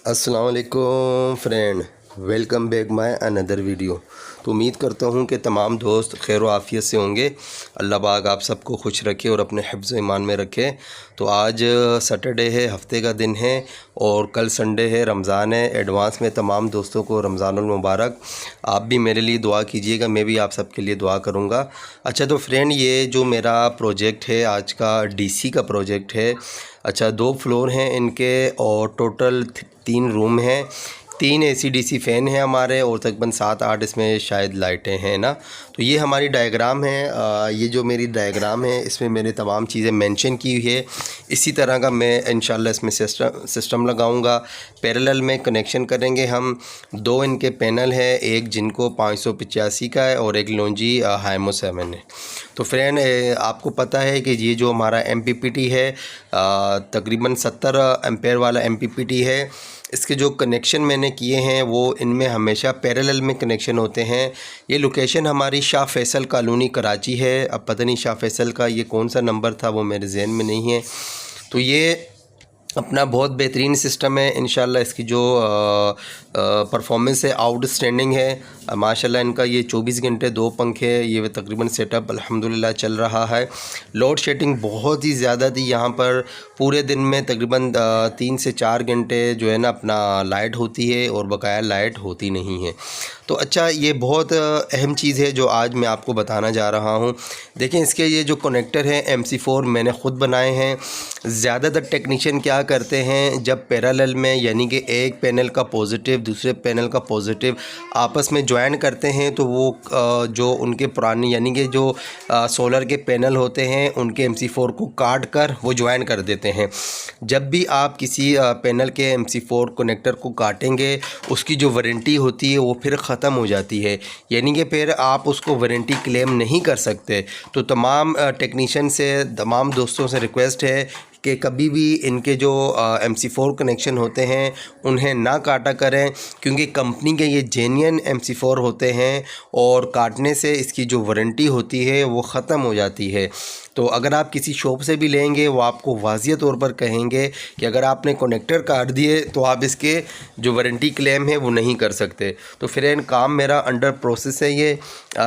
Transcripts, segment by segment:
अस्सलाम वालेकुम friend, welcome back my another video. तो उम्मीद करता हूँ कि तमाम दोस्त खैर आफ़ियत से होंगे। अल्लाह पाक आप सबको खुश रखे और अपने हिफ्ज़ ईमान में रखे। तो आज सैटरडे है, हफ्ते का दिन है और कल संडे है, रमज़ान है। एडवांस में तमाम दोस्तों को रमज़ानुल मुबारक। आप भी मेरे लिए दुआ कीजिएगा, मैं भी आप सबके लिए दुआ करूँगा। अच्छा, तो फ्रेंड ये जो मेरा प्रोजेक्ट है आज का डीसी का प्रोजेक्ट है। अच्छा, 2 फ्लोर हैं इनके और टोटल 3 रूम हैं। 3 एसी-डीसी फ़ैन हैं हमारे और तकरीबन 7-8 इसमें शायद लाइटें हैं ना। तो ये हमारी डायग्राम है। ये जो मेरी डायग्राम है इसमें मैंने तमाम चीज़ें मेंशन की हुई है। इसी तरह का मैं इंशाल्लाह इसमें सिस्टम लगाऊंगा। पैरेलल में कनेक्शन करेंगे हम। 2 इनके पैनल है, एक जिनको 585 का है और एक लोंजी हाइमो 7 है। तो फ्रेंड आपको पता है कि ये जो हमारा एमपीपीटी है तकरीबन 70 एम्पेयर वाला एमपीपीटी है। इसके जो कनेक्शन मैंने किए हैं वो इनमें हमेशा पैरेलल में कनेक्शन होते हैं। ये लोकेशन हमारी शाह फैसल कॉलोनी कराची है। अब पता नहीं शाह फैसल का ये कौन सा नंबर था वो मेरे जहन में नहीं है। तो ये अपना बहुत बेहतरीन सिस्टम है। इंशाल्लाह इसकी जो परफॉर्मेंस है आउटस्टैंडिंग है। माशाल्लाह इनका ये 24 घंटे 2 पंखे, ये तकरीबन सेटअप अल्हम्दुलिल्लाह चल रहा है। लोड शेडिंग बहुत ही ज़्यादा थी यहाँ पर। पूरे दिन में तकरीबन 3 से 4 घंटे जो है ना अपना लाइट होती है और बकाया लाइट होती नहीं है। तो अच्छा, ये बहुत अहम चीज़ है जो आज मैं आपको बताना जा रहा हूँ। देखें, इसके ये जो कनेक्टर हैं MC4 मैंने ख़ुद बनाए हैं। ज़्यादातर टेक्नीशियन क्या करते हैं, जब पैरेलल में यानी कि एक पैनल का पॉजिटिव दूसरे पैनल का पॉजिटिव आपस में ज्वाइन करते हैं तो वो जो उनके पुराने यानी कि जो सोलर के पैनल होते हैं उनके MC4 को काट कर वो ज्वाइन कर देते हैं। जब भी आप किसी पैनल के MC4 कनेक्टर को काटेंगे उसकी जो वारंटी होती है वो फिर ख़त्म हो जाती है, यानी कि फिर आप उसको वारंटी क्लेम नहीं कर सकते। तो तमाम टेक्नीशियन से, तमाम दोस्तों से रिक्वेस्ट है कि कभी भी इनके जो MC4 कनेक्शन होते हैं उन्हें ना काटा करें, क्योंकि कंपनी के ये जेन्युइन MC4 होते हैं और काटने से इसकी जो वारंटी होती है वो ख़त्म हो जाती है। तो अगर आप किसी शॉप से भी लेंगे वो आपको वाज़िह तौर पर कहेंगे कि अगर आपने कनेक्टर काट दिए तो आप इसके जो वारंटी क्लेम है वो नहीं कर सकते। तो फ्रेंड, काम मेरा अंडर प्रोसेस है। ये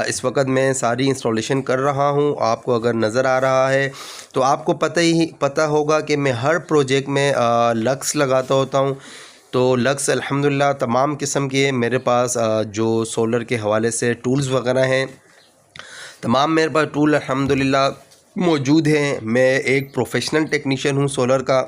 इस वक्त मैं सारी इंस्टॉलेशन कर रहा हूँ। आपको अगर नज़र आ रहा है तो आपको पता होगा कि मैं हर प्रोजेक्ट में लक्स लगाता होता हूँ। तो लक्स अल्हम्दुलिल्लाह तमाम किस्म के मेरे पास जो सोलर के हवाले से टूल्स वगैरह हैं, तमाम मेरे पास टूल अल्हम्दुलिल्लाह मौजूद हैं। मैं एक प्रोफेशनल टेक्नीशियन हूँ सोलर का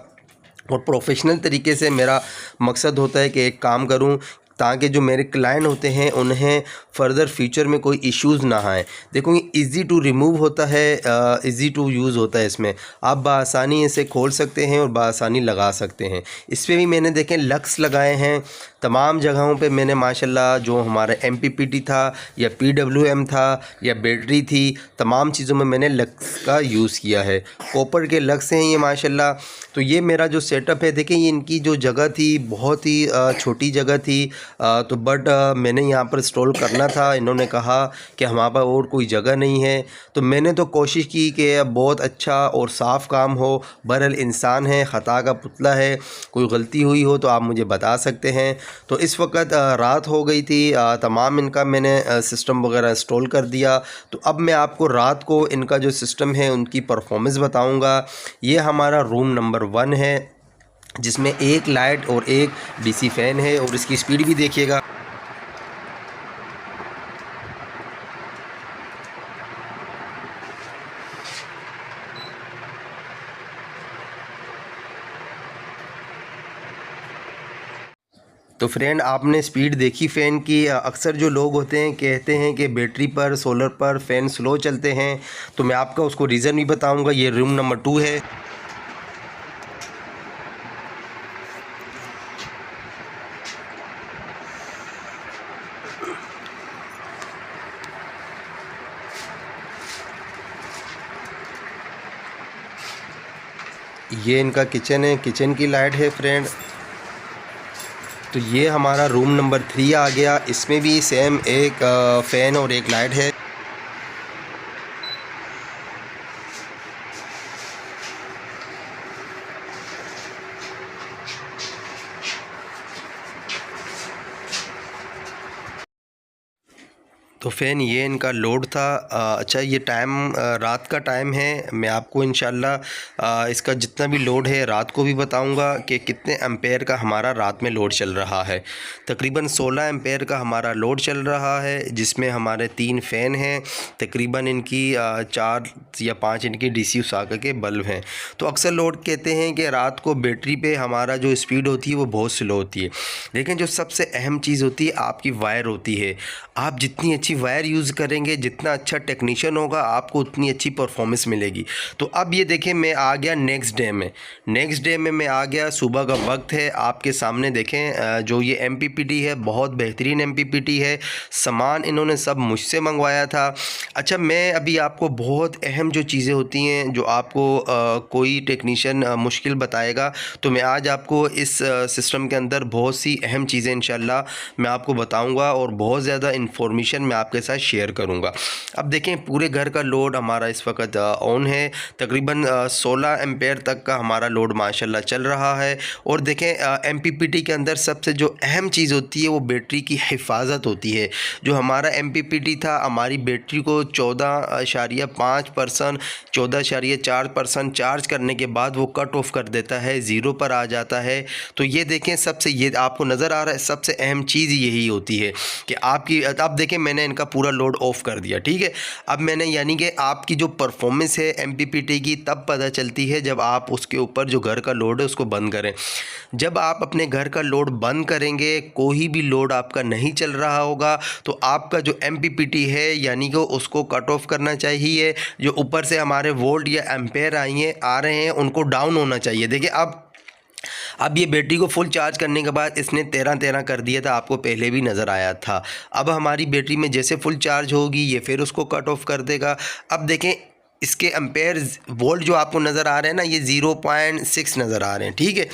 और प्रोफेशनल तरीके से मेरा मकसद होता है कि एक काम करूं ताकि जो मेरे क्लाइंट होते हैं उन्हें फ़र्दर फ्यूचर में कोई इश्यूज़ ना आए। देखो, ये इजी टू रिमूव होता है, इजी टू यूज़ होता है। इसमें आप बासानी इसे खोल सकते हैं और बासानी लगा सकते हैं। इस पर भी मैंने देखें लक्स लगाए हैं। तमाम जगहों पे मैंने माशाल्लाह जो हमारा MPPT था या PWM था या बैटरी थी, तमाम चीज़ों में मैंने लक्स का यूज़ किया है। कॉपर के लक्स हैं ये माशाल्लाह। तो ये मेरा जो सेटअप है, देखें ये इनकी जो जगह थी बहुत ही छोटी जगह थी। तो बट मैंने यहाँ पर इंस्टॉल करना था, इन्होंने कहा कि हमारे पास और कोई जगह नहीं है। तो मैंने तो कोशिश की कि बहुत अच्छा और साफ़ काम हो। बहरहाल इंसान है, ख़ता का पुतला है, कोई गलती हुई हो तो आप मुझे बता सकते हैं। तो इस वक्त रात हो गई थी। तमाम इनका मैंने सिस्टम वगैरह इंस्टॉल कर दिया। तो अब मैं आपको रात को इनका जो सिस्टम है उनकी परफॉर्मेंस बताऊंगा। ये हमारा रूम नंबर 1 है जिसमें एक लाइट और एक डीसी फ़ैन है और इसकी स्पीड भी देखिएगा। तो फ्रेंड, आपने स्पीड देखी फ़ैन की। अक्सर जो लोग होते हैं कहते हैं कि बैटरी पर सोलर पर फ़ैन स्लो चलते हैं, तो मैं आपका उसको रीज़न भी बताऊंगा। ये रूम नंबर 2 है। ये इनका किचन है, किचन की लाइट है फ्रेंड। तो ये हमारा रूम नंबर 3 आ गया। इसमें भी सेम एक फ़ैन और एक लाइट है। तो फ़ैन ये इनका लोड था। अच्छा ये टाइम रात का टाइम है। मैं आपको इंशाल्लाह इसका जितना भी लोड है रात को भी बताऊंगा कि कितने एम्पेयर का हमारा रात में लोड चल रहा है। तकरीबन 16 एम्पेयर का हमारा लोड चल रहा है, जिसमें हमारे 3 फ़ैन हैं। तकरीबन इनकी 4 या 5 इनकी DC उसाका के बल्ब हैं। तो अक्सर लोग कहते हैं कि रात को बैटरी पे हमारा जो स्पीड होती है वो बहुत स्लो होती है, लेकिन जो सबसे अहम चीज़ होती है आपकी वायर होती है। आप जितनी अच्छी वायर यूज़ करेंगे, जितना अच्छा टेक्नीशियन होगा, आपको उतनी अच्छी परफॉर्मेंस मिलेगी। तो अब ये देखें, मैं आ गया नेक्स्ट डे में मैं आ गया। सुबह का वक्त है, आपके सामने देखें जो ये MPPT है, बहुत बेहतरीन MPPT है। सामान इन्होंने सब मुझसे मंगवाया था। अच्छा मैं अभी आपको बहुत अहम जो चीज़ें होती हैं जो आपको कोई टेक्नीशियन मुश्किल बताएगा, तो मैं आज आपको इस सिस्टम के अंदर बहुत सी अहम चीज़ें इंशाल्लाह मैं आपको बताऊंगा और बहुत ज़्यादा इन्फॉर्मेशन मैं आपके साथ शेयर करूंगा। अब देखें, पूरे घर का लोड हमारा इस वक्त ऑन है। तकरीबन 16 एम्पेयर तक का हमारा लोड माशाल्लाह चल रहा है। और देखें MPPT के अंदर सबसे जो अहम चीज़ होती है वो बैटरी की हिफाजत होती है। जो हमारा MPPT था, हमारी बैटरी को 14.5% 14.4% चार्ज करने के बाद वो कट ऑफ कर देता है, ज़ीरो पर आ जाता है। तो ये देखें, सबसे ये आपको नज़र आ रहा है, सबसे अहम चीज़ यही होती है कि आपकी, अब देखें मैंने इनका पूरा लोड ऑफ़ कर दिया, ठीक है। अब मैंने यानी कि आपकी जो परफॉर्मेंस है MPPT की तब पता चलती है जब आप उसके ऊपर जो घर का लोड है उसको बंद करें। जब आप अपने घर का लोड बंद करेंगे, कोई भी लोड आपका नहीं चल रहा होगा, तो आपका जो MPPT है यानी कि उसको कट ऑफ करना चाहिए। जो ऊपर से हमारे वोल्ट या एम्पेयर आ रहे हैं उनको डाउन होना चाहिए। देखिए अब ये बैटरी को फुल चार्ज करने के बाद इसने 13 कर दिया था, आपको पहले भी नज़र आया था। अब हमारी बैटरी में जैसे फुल चार्ज होगी ये फिर उसको कट ऑफ कर देगा। अब देखें इसके एम्पेयर वोल्ट जो आपको नज़र आ रहे हैं ना, ये 0.6 नज़र आ रहे हैं, ठीक है।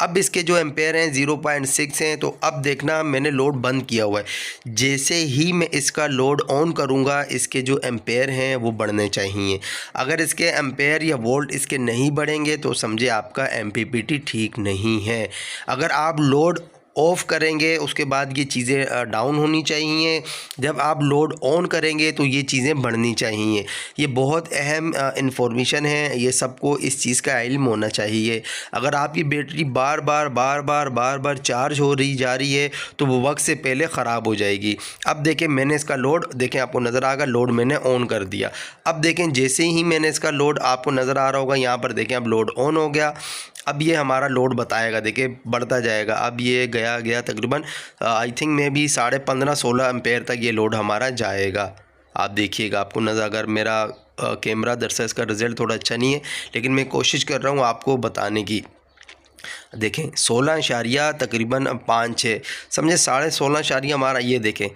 अब इसके जो एम्पेयर हैं 0.6 हैं। तो अब देखना, मैंने लोड बंद किया हुआ है। जैसे ही मैं इसका लोड ऑन करूँगा, इसके जो एम्पेयर हैं वो बढ़ने चाहिए। अगर इसके एम्पेयर या वोल्ट इसके नहीं बढ़ेंगे तो समझे आपका MPPT ठीक नहीं है। अगर आप लोड ऑफ़ करेंगे उसके बाद ये चीज़ें डाउन होनी चाहिए। जब आप लोड ऑन करेंगे तो ये चीज़ें बढ़नी चाहिए। ये बहुत अहम इंफॉर्मेशन है, ये सबको इस चीज़ का इल्म होना चाहिए। अगर आपकी बैटरी बार बार चार्ज हो रही जा रही है तो वो वक्त से पहले ख़राब हो जाएगी। अब देखें, मैंने इसका लोड, देखें आपको नज़र आ गया, लोड मैंने ऑन कर दिया। अब देखें जैसे ही मैंने इसका लोड, आपको नज़र आ रहा होगा यहाँ पर, देखें अब लोड ऑन हो गया। अब ये हमारा लोड बताएगा, देखिए बढ़ता जाएगा। अब ये गया तकरीबन आई थिंक मे भी 15.5-16 एम्पेयर तक ये लोड हमारा जाएगा। आप देखिएगा, आपको नज़र, अगर मेरा कैमरा दरअसल इसका रिज़ल्ट थोड़ा अच्छा नहीं है, लेकिन मैं कोशिश कर रहा हूँ आपको बताने की। देखें 16 तकरीबन 5-6 समझे 16.5 हमारा, ये देखें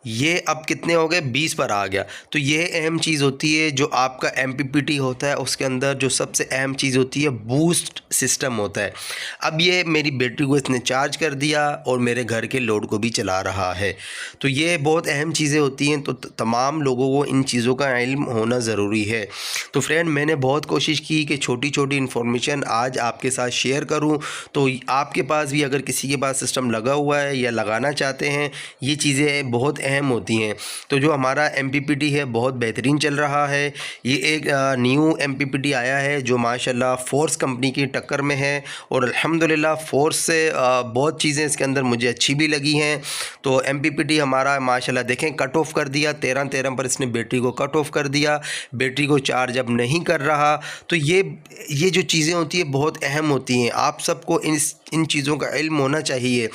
ये अब कितने हो गए, 20 पर आ गया। तो ये अहम चीज़ होती है जो आपका MPPT होता है, उसके अंदर जो सबसे अहम चीज़ होती है बूस्ट सिस्टम होता है। अब ये मेरी बैटरी को इसने चार्ज कर दिया और मेरे घर के लोड को भी चला रहा है। तो ये बहुत अहम चीज़ें होती हैं। तो तमाम लोगों को इन चीज़ों का इल्म होना ज़रूरी है। तो फ्रेंड, मैंने बहुत कोशिश की कि छोटी छोटी इन्फॉर्मेशन आज आपके साथ शेयर करूँ। तो आपके पास भी, अगर किसी के पास सिस्टम लगा हुआ है या लगाना चाहते हैं, ये चीज़ें बहुत अहम होती हैं। तो जो हमारा MPPT है बहुत बेहतरीन चल रहा है। ये एक न्यू MPPT आया है जो माशाल्लाह फोर्स कंपनी की टक्कर में है, और अल्हम्दुलिल्लाह फोर्स से बहुत चीज़ें इसके अंदर मुझे अच्छी भी लगी हैं। तो MPPT हमारा माशाल्लाह देखें कट ऑफ कर दिया, 13 पर इसने बैटरी को कट ऑफ कर दिया। बैटरी को चार्ज अब नहीं कर रहा। तो ये जो चीज़ें होती है बहुत अहम होती हैं। आप सबको इन चीज़ों का इल्म होना चाहिए।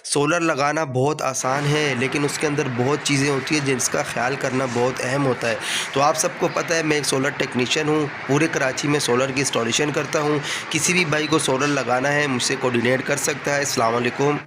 सोलर लगाना बहुत आसान है, लेकिन उसके अंदर बहुत चीज़ें होती हैं जिसका ख्याल करना बहुत अहम होता है। तो आप सबको पता है मैं एक सोलर टेक्नीशियन हूँ, पूरे कराची में सोलर की इंस्टॉलेशन करता हूँ। किसी भी भाई को सोलर लगाना है मुझसे कोऑर्डिनेट कर सकता है। अस्सलाम वालेकुम।